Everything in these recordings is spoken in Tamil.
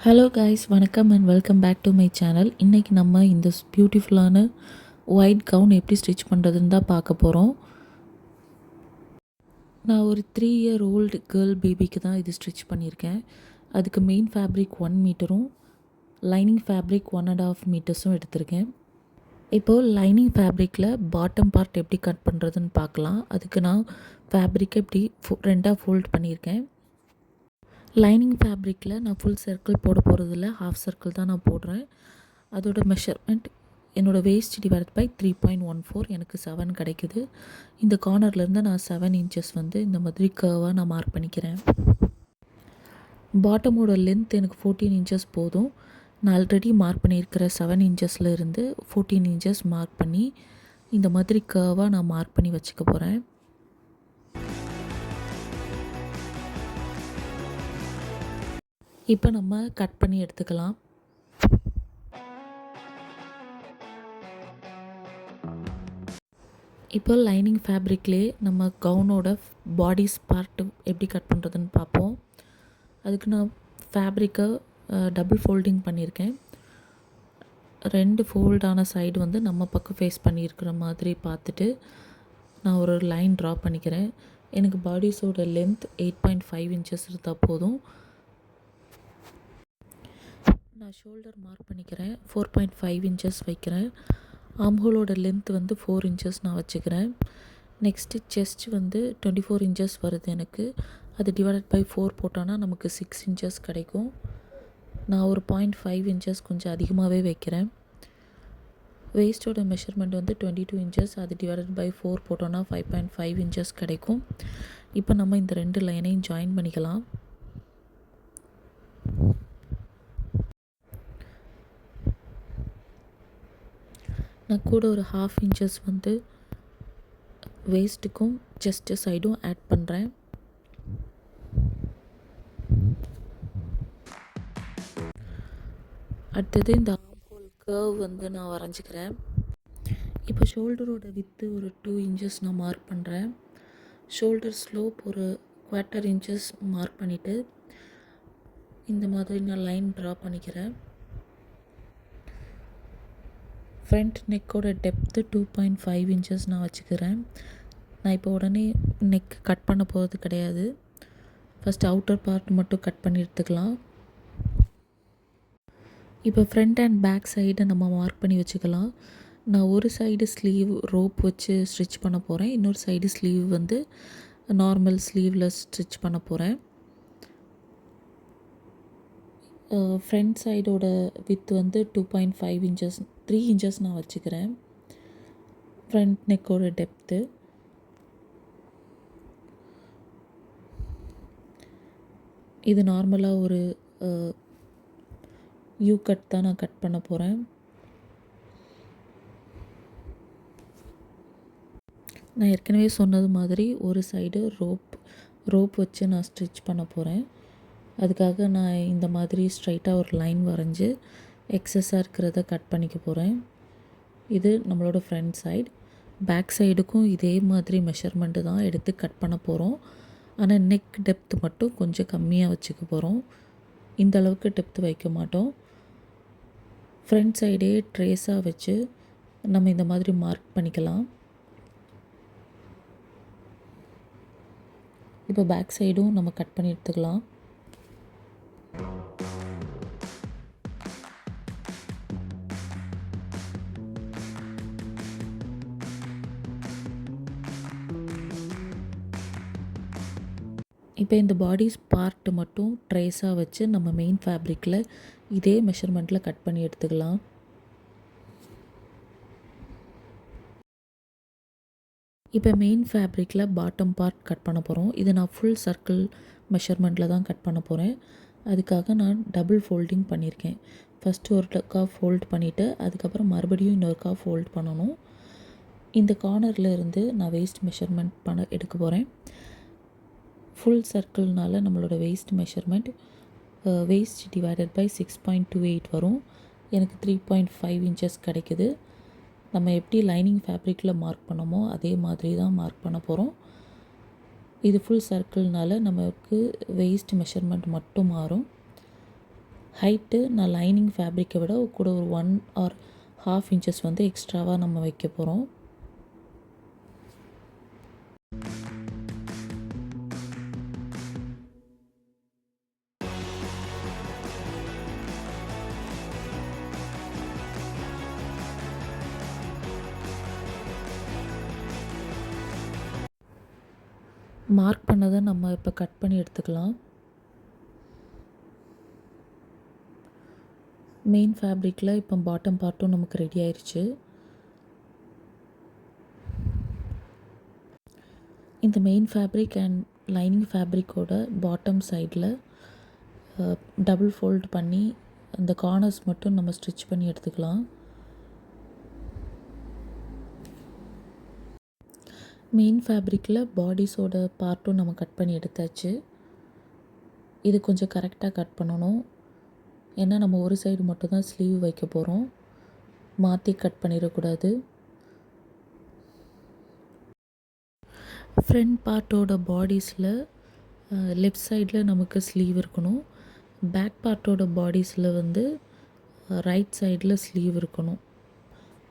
ஹலோ காய்ஸ், வணக்கம் and welcome back to my channel. இன்றைக்கி நம்ம இந்த பியூட்டிஃபுல்லான ஒயிட் கவுன் எப்படி ஸ்டிச் பண்ணுறதுன்னு தான் பார்க்க போகிறோம். நான் ஒரு 3 இயர் ஓல்டு கேர்ள் பேபிக்கு தான் இது ஸ்டிச் பண்ணியிருக்கேன். அதுக்கு மெயின் ஃபேப்ரிக் 1 மீட்டரும் லைனிங் ஃபேப்ரிக் 1.5 மீட்டர்ஸும் எடுத்திருக்கேன். இப்போது லைனிங் ஃபேப்ரிக்கில் பாட்டம் பார்ட் எப்படி கட் பண்ணுறதுன்னு பார்க்கலாம். அதுக்கு நான் ஃபேப்ரிக்கை இப்படி ரெண்டாக ஃபோல்ட் பண்ணியிருக்கேன். லைனிங் ஃபேப்ரிக்கில் நான் ஃபுல் சர்க்கிள் போட போகிறதில்ல, ஹாஃப் சர்க்கிள் தான் நான் போடுறேன். அதோட மெஷர்மெண்ட் என்னோடய வேஸ்ட் டிவைட் பை 3.14 எனக்கு 7 கிடைக்குது. இந்த கார்னர்லேருந்து நான் 7 இன்ச்சஸ் இந்த மாதிரி கர்வாக நான் மார்க் பண்ணிக்கிறேன். பாட்டமோட லென்த் எனக்கு 14 இன்ச்சஸ் போதும். நான் ஆல்ரெடி மார்க் பண்ணியிருக்கிற 7 இன்ச்சஸில் இருந்து 14 இன்ச்சஸ் மார்க் பண்ணி இந்த மாதிரி கர்வாக நான் மார்க் பண்ணி வச்சுக்க போகிறேன். இப்போ நம்ம கட் பண்ணி எடுத்துக்கலாம். இப்போ லைனிங் ஃபேப்ரிக்லேயே நம்ம கவுனோட பாடிஸ் பார்ட்டு எப்படி கட் பண்ணுறதுன்னு பார்ப்போம். அதுக்கு நான் ஃபேப்ரிக்கை டபுள் ஃபோல்டிங் பண்ணியிருக்கேன். 2 ஃபோல்டான சைடு நம்ம பக்கம் ஃபேஸ் பண்ணியிருக்கிற மாதிரி பார்த்துட்டு நான் ஒரு லைன் ட்ரா பண்ணிக்கிறேன். எனக்கு பாடிஸோட லென்த் 8.5 இன்ச்சஸ் இருந்தால் போதும். நான் ஷோல்டர் மார்க் பண்ணிக்கிறேன். 4.5 இன்ச்சஸ் வைக்கிறேன். ஆம்ஹோலோட லென்த் 4 இன்ச்சஸ் நான் வச்சுக்கிறேன். நெக்ஸ்ட்டு செஸ்ட் 24 இன்ச்சஸ் வருது எனக்கு. அது டிவைடட் பை 4 போட்டோன்னா நமக்கு 6 இன்ச்சஸ் கிடைக்கும். நான் ஒரு 0.5 இன்ச்சஸ் கொஞ்சம் அதிகமாகவே வைக்கிறேன். வேஸ்ட்டோட மெஷர்மெண்ட் 22 இன்ச்சஸ். அது டிவைடட் பை 4 போட்டோன்னா 5.5 இன்ச்சஸ் கிடைக்கும். இப்போ நம்ம இந்த 2 லைனையும் ஜாயின் பண்ணிக்கலாம். நான் கூட ஒரு 1/2 இன்ச்சஸ் வேஸ்ட்டுக்கும் செஸ்ட்டு சைடும் ஆட் பண்ணுறேன். அடுத்தது இந்த ஆம்ஹோல் கர்வ் நான் வரைஞ்சிக்கிறேன். இப்போ ஷோல்டரோட வித்து ஒரு 2 இன்ச்சஸ் நான் மார்க் பண்ணுறேன். ஷோல்டர் ஸ்லோப் ஒரு 1/4 இன்ச்சஸ் மார்க் பண்ணிவிட்டு இந்த மாதிரி நான் லைன் ட்ரா பண்ணிக்கிறேன். ஃப்ரண்ட் நெக்கோட டெப்த்து 2.5 இன்ச்சஸ் நான் வச்சுக்கிறேன். நான் இப்போ உடனே நெக் கட் பண்ண போகிறது கிடையாது. ஃபஸ்ட் அவுட்டர் பார்ட் மட்டும் கட் பண்ணி எடுத்துக்கலாம். இப்போ ஃப்ரண்ட் அண்ட் பேக் சைடை நம்ம மார்க் பண்ணி வச்சுக்கலாம். நான் ஒரு சைடு ஸ்லீவ் ரோப் வச்சு ஸ்டிச் பண்ண போகிறேன். இன்னொரு சைடு ஸ்லீவ் நார்மல் ஸ்லீவில் ஸ்டிச் பண்ண போகிறேன். ஃப்ரண்ட் சைடோட வித் 2.5 இன்ச்சஸ் 3 இன்ச்சஸ் நான் வச்சுக்கிறேன். ஃப்ரண்ட் நெக்கோட டெப்த்து இது நார்மலாக ஒரு யூ கட் தான் நான் கட் பண்ண போகிறேன். நான் ஏற்கனவே சொன்னது மாதிரி ஒரு சைடு ரோப் வச்சு நான் ஸ்டிச் பண்ண போகிறேன். அதுக்காக நான் இந்த மாதிரி ஸ்ட்ரைட்டாக ஒரு லைன் வரைஞ்சி எக்ஸஸாக இருக்கிறத கட் பண்ணிக்க போகிறேன். இது நம்மளோட ஃப்ரண்ட் சைடு. பேக் சைடுக்கும் இதே மாதிரி மெஷர்மெண்ட்டு தான் எடுத்து கட் பண்ண போகிறோம். ஆனால் நெக் டெப்த்து மட்டும் கொஞ்சம் கம்மியாக வச்சுக்க போகிறோம். இந்த அளவுக்கு டெப்த்து வைக்க மாட்டோம். ஃப்ரண்ட் சைடே ட்ரேஸாக வச்சு நம்ம இந்த மாதிரி மார்க் பண்ணிக்கலாம். இப்போ பேக் சைடும் நம்ம கட் பண்ணி எடுத்துக்கலாம். இப்போ இந்த பாடிஸ் பார்ட்டு மட்டும் ட்ரேஸாக வச்சு நம்ம மெயின் ஃபேப்ரிக்கில் இதே மெஷர்மெண்ட்டில் கட் பண்ணி எடுத்துக்கலாம். இப்போ மெயின் ஃபேப்ரிக்கில் பாட்டம் பார்ட் கட் பண்ண போகிறோம். இது நான் ஃபுல் சர்க்கிள் மெஷர்மெண்ட்டில் தான் கட் பண்ண போகிறேன். அதுக்காக நான் டபுள் ஃபோல்டிங் பண்ணியிருக்கேன். ஃபஸ்ட்டு ஒருக்கா ஃபோல்ட் பண்ணிவிட்டு அதுக்கப்புறம் மறுபடியும் இன்னொருக்கா ஃபோல்ட் பண்ணணும். இந்த கார்னரில் இருந்து நான் வேஸ்ட் மெஷர்மெண்ட் எடுக்க போகிறேன். ஃபுல் சர்க்கிள்னால நம்மளோட waist measurement waist divided by 6.28 வரும். எனக்கு 3.5 இன்ச்சஸ் கிடைக்குது. நம்ம எப்படி லைனிங் ஃபேப்ரிக்கில் மார்க் பண்ணோமோ அதே மாதிரி தான் மார்க் பண்ண போகிறோம். இது ஃபுல் சர்க்கிள்னால நமக்கு வேஸ்ட் மெஷர்மெண்ட் மட்டும் மாறும். ஹைட்டு நான் லைனிங் ஃபேப்ரிக்கை விட கூட ஒரு 1 ஆர் 1/2 இன்ச்சஸ் வந்து எக்ஸ்ட்ராவாக நம்ம வைக்க போகிறோம். மார்க் பண்ணதை நம்ம இப்போ கட் பண்ணி எடுத்துக்கலாம். மெயின் ஃபேப்ரிக்கில் இப்போ பாட்டம் பார்ட்டும் நமக்கு ரெடி ஆயிடுச்சு. இந்த மெயின் ஃபேப்ரிக் அண்ட் லைனிங் ஃபேப்ரிக்கோட பாட்டம் சைடில் டபுள் ஃபோல்ட் பண்ணி அந்த கார்னர்ஸ் மட்டும் நம்ம ஸ்டிச் பண்ணி எடுத்துக்கலாம். மெயின் ஃபேப்ரிக்கில் பாடிஸோட பார்ட்டும் நம்ம கட் பண்ணி எடுத்தாச்சு. இது கொஞ்சம் கரெக்டாக கட் பண்ணணும். ஏன்னா நம்ம ஒரு சைடு மட்டும் தான் ஸ்லீவ் வைக்க போகிறோம். மாற்றி கட் பண்ணிடக்கூடாது. ஃப்ரண்ட் பார்ட்டோட பாடிஸில் லெஃப்ட் சைடில் நமக்கு ஸ்லீவ் இருக்கணும். பேக் பார்ட்டோட பாடிஸில் வந்து ரைட் சைடில் ஸ்லீவ் இருக்கணும்.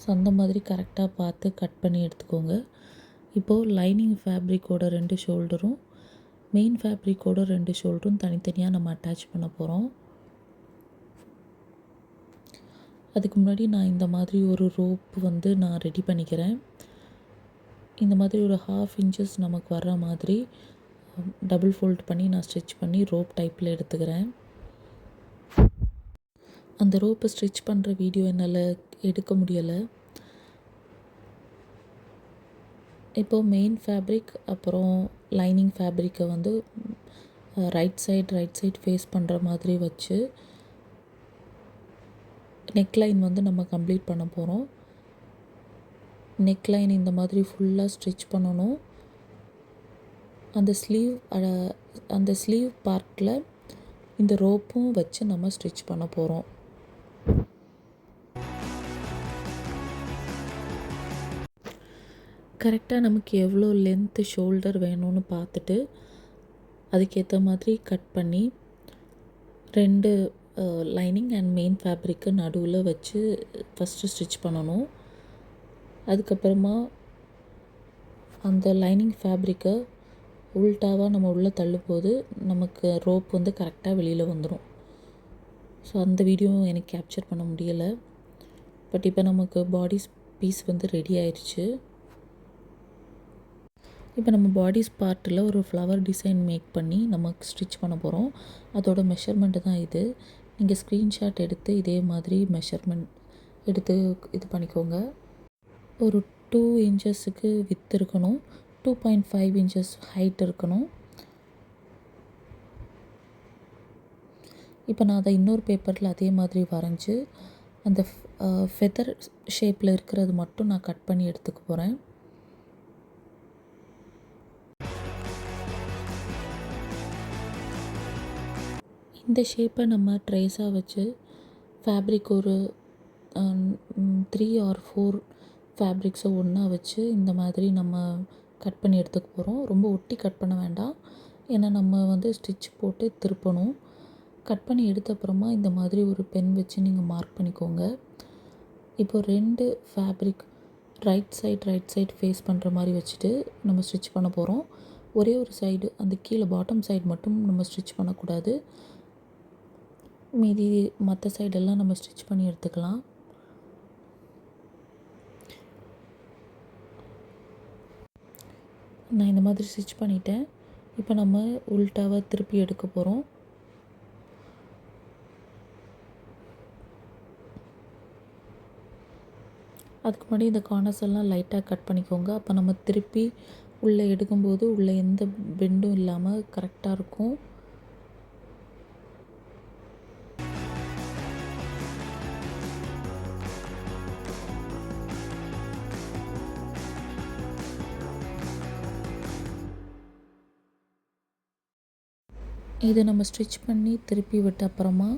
ஸோ அந்த மாதிரி கரெக்டாக பார்த்து கட் பண்ணி எடுத்துக்கோங்க. இப்போது லைனிங் ஃபேப்ரிக்கோட 2 ஷோல்டரும் மெயின் ஃபேப்ரிக்கோட 2 ஷோல்டரும் தனித்தனியாக நம்ம அட்டாச் பண்ண போகிறோம். அதுக்கு முன்னாடி நான் இந்த மாதிரி ஒரு ரோப் வந்து நான் ரெடி பண்ணிக்கிறேன். இந்த மாதிரி ஒரு 1/2 இன்ச்சஸ் நமக்கு வர்ற மாதிரி டபுள் ஃபோல்ட் பண்ணி நான் ஸ்டிச் பண்ணி ரோப் டைப்பில் எடுத்துக்கிறேன். அந்த ரோப்பை ஸ்டிச் பண்ணுற வீடியோ என்னால் எடுக்க முடியலை. இப்போது மெயின் ஃபேப்ரிக் அப்புறம் லைனிங் ஃபேப்ரிக்கை வந்து ரைட் சைட் ஃபேஸ் பண்ணுற மாதிரி வச்சு நெக்லைன் வந்து நம்ம கம்ப்ளீட் பண்ண போகிறோம். நெக்லைன் இந்த மாதிரி ஃபுல்லாக ஸ்டிச் பண்ணணும். அந்த ஸ்லீவ் பார்ட்டில் இந்த ரோப்பும் வச்சு நம்ம ஸ்டிச் பண்ண போகிறோம். கரெக்டாக நமக்கு எவ்வளோ லென்த்து ஷோல்டர் வேணும்னு பார்த்துட்டு அதுக்கேற்ற மாதிரி கட் பண்ணி 2 லைனிங் அண்ட் மெயின் ஃபேப்ரிக்கு நடுவில் வச்சு ஃபஸ்ட்டு ஸ்டிச் பண்ணணும். அதுக்கப்புறமா அந்த லைனிங் ஃபேப்ரிக்கை உல்ட்டாவாக நம்ம உள்ளே தள்ளும்போது நமக்கு ரோப் வந்து கரெக்டாக வெளியில் வந்துடும். ஸோ அந்த வீடியோ எனக்கு கேப்சர் பண்ண முடியலை. பட் இப்போ நமக்கு பாடி பீஸ் வந்து ரெடி ஆயிடுச்சு. இப்போ நம்ம பாடிஸ் பார்ட்டில் ஒரு ஃப்ளவர் டிசைன் மேக் பண்ணி நம்ம ஸ்டிச் பண்ண போகிறோம். அதோட மெஷர்மெண்ட்டு தான் இது. நீங்கள் ஸ்க்ரீன்ஷாட் எடுத்து இதே மாதிரி மெஷர்மெண்ட் எடுத்து இது பண்ணிக்கோங்க. ஒரு 2 இன்ச்சஸுக்கு வித் இருக்கணும். 2.5 இன்ச்சஸ் ஹைட் இருக்கணும். இப்போ நான் அதை இன்னொரு பேப்பரில் அதே மாதிரி வரைஞ்சி அந்த ஃபெதர் ஷேப்பில் இருக்கிறது மட்டும் நான் கட் பண்ணி எடுத்துக்க போகிறேன். இந்த ஷேப்பை நம்ம ட்ரேஸாக வச்சு ஃபேப்ரிக் ஒரு 3 ஆர் 4 ஃபேப்ரிக்ஸை ஒன்றா வச்சு இந்த மாதிரி நம்ம கட் பண்ணி எடுத்துக்க போகிறோம். ரொம்ப ஒட்டி கட் பண்ண வேண்டாம். ஏன்னா நம்ம வந்து ஸ்டிச் போட்டு திருப்பணும். கட் பண்ணி எடுத்த அப்புறமா இந்த மாதிரி ஒரு பென் வச்சு நீங்கள் மார்க் பண்ணிக்கோங்க. இப்போ 2 ஃபேப்ரிக் ரைட் சைட் ஃபேஸ் பண்ணுற மாதிரி வச்சுட்டு நம்ம ஸ்டிச் பண்ண போகிறோம். ஒரே ஒரு சைடு அந்த கீழே பாட்டம் சைடு மட்டும் நம்ம ஸ்டிச் பண்ணக்கூடாது. மீதி மற்ற சைடெல்லாம் நம்ம ஸ்டிச் பண்ணி எடுத்துக்கலாம். நான் இந்த மாதிரி ஸ்டிச் பண்ணிட்டேன். இப்போ நம்ம உல்ட்டாவை திருப்பி எடுக்க போகிறோம். அதுக்கு முன்னாடி இந்த கார்னர்ஸ் எல்லாம் லைட்டாக கட் பண்ணிக்கோங்க. அப்போ நம்ம திருப்பி உள்ளே எடுக்கும்போது உள்ளே எந்த பெண்டும் இல்லாமல் கரெக்டாக இருக்கும். இதை நம்ம ஸ்டிச் பண்ணி திருப்பி விட்ட அப்புறமா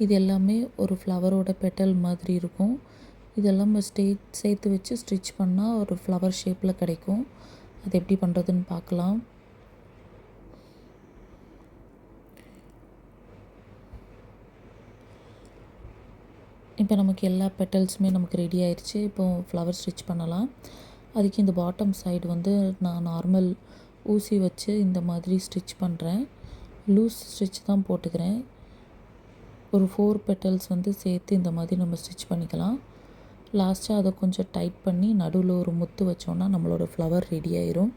இது எல்லாமே ஒரு ஃப்ளவரோட பெட்டல் மாதிரி இருக்கும். இதெல்லாம் நம்ம சேர்த்து வச்சு ஸ்டிச் பண்ணால் ஒரு ஃப்ளவர் ஷேப்பில் கிடைக்கும். அது எப்படி பண்ணுறதுன்னு பார்க்கலாம். இப்போ நமக்கு எல்லா பெட்டல்ஸுமே நமக்கு ரெடி ஆயிடுச்சு. இப்போது ஃப்ளவர் ஸ்டிச் பண்ணலாம். அதுக்கு இந்த பாட்டம் சைடு வந்து நான் நார்மல் ஊசி வச்சு இந்த மாதிரி ஸ்டிச் பண்ணுறேன். லூஸ் ஸ்டிச் தான் போட்டுக்கிறேன். ஒரு 4 பெட்டல்ஸ் வந்து சேர்த்து இந்த மாதிரி நம்ம ஸ்டிச் பண்ணிக்கலாம். லாஸ்ட்டாக அதை கொஞ்சம் டைட் பண்ணி நடுவில் ஒரு முத்து வச்சோன்னா நம்மளோட ஃப்ளவர் ரெடி ஆயிரும்.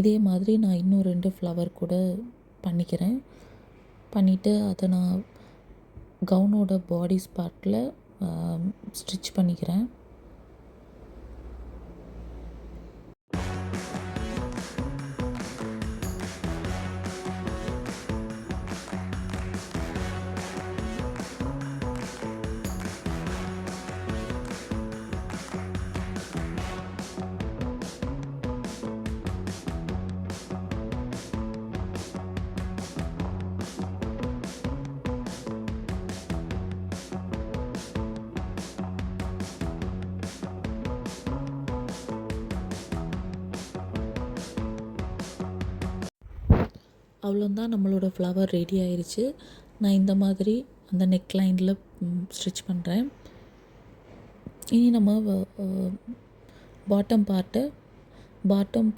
இதே மாதிரி நான் இன்னும் 2 ஃப்ளவர் கூட பண்ணிக்கிறேன். பண்ணிவிட்டு அதை நான் கவுனோட பாடி பார்ட்டில் ஸ்டிச் பண்ணிக்கிறேன். அவ்வளோதான், நம்மளோட ஃப்ளவர் ரெடி ஆயிடுச்சு. நான் இந்த மாதிரி அந்த நெக் லைனில் ஸ்டிச் பண்ணுறேன். இனி நம்ம பாட்டம்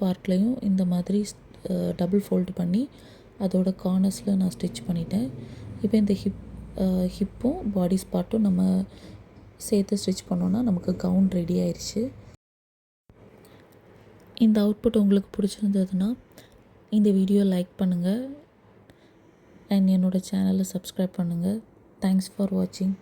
பார்ட்லேயும் இந்த மாதிரி டபுள் ஃபோல்டு பண்ணி அதோட கார்னர்ஸில் நான் ஸ்டிச் பண்ணிட்டேன். இப்போ இந்த ஹிப்பும் பாடி பார்ட்டும் நம்ம சேர்த்து ஸ்டிச் பண்ணோன்னா நமக்கு கவுன் ரெடி ஆயிடுச்சு. இந்த அவுட்புட் உங்களுக்கு பிடிச்சிருந்ததுன்னா இந்த வீடியோ லைக் பண்ணுங்கள் அண்ட் என்னோடய சேனலை சப்ஸ்கிரைப் பண்ணுங்கள். தேங்க்ஸ் ஃபார் வாட்சிங்.